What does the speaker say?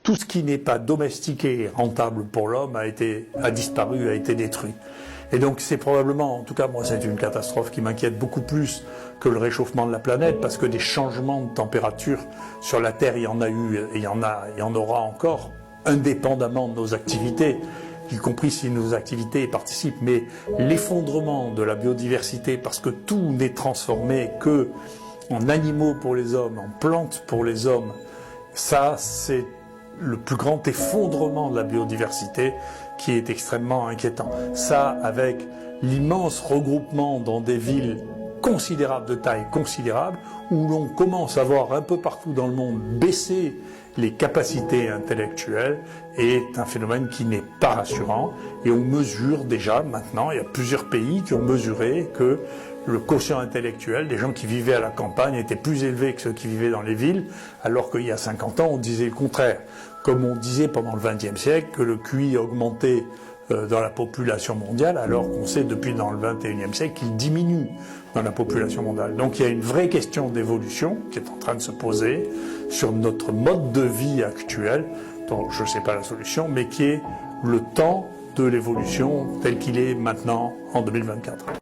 tout ce qui n'est pas domestiqué et rentable pour l'homme a disparu, a été détruit. Et donc c'est probablement, en tout cas moi c'est une catastrophe qui m'inquiète beaucoup plus que le réchauffement de la planète, parce que des changements de température sur la Terre, il y en a eu et il y en aura encore, indépendamment de nos activités, y compris si nos activités y participent. Mais l'effondrement de la biodiversité, parce que tout n'est transformé que en animaux pour les hommes, en plantes pour les hommes, ça c'est le plus grand effondrement de la biodiversité qui est extrêmement inquiétant. Ça, avec l'immense regroupement dans des villes considérables, de taille considérable, où l'on commence à voir un peu partout dans le monde baisser les capacités intellectuelles, est un phénomène qui n'est pas rassurant. Et on mesure déjà maintenant, il y a plusieurs pays qui ont mesuré que le quotient intellectuel des gens qui vivaient à la campagne était plus élevé que ceux qui vivaient dans les villes, alors qu'il y a 50 ans, on disait le contraire. Comme on disait pendant le XXe siècle que le QI augmentait dans la population mondiale, alors qu'on sait depuis dans le XXIe siècle qu'il diminue dans la population mondiale. Donc il y a une vraie question d'évolution qui est en train de se poser sur notre mode de vie actuel, dont je ne sais pas la solution, mais qui est le temps de l'évolution tel qu'il est maintenant en 2024.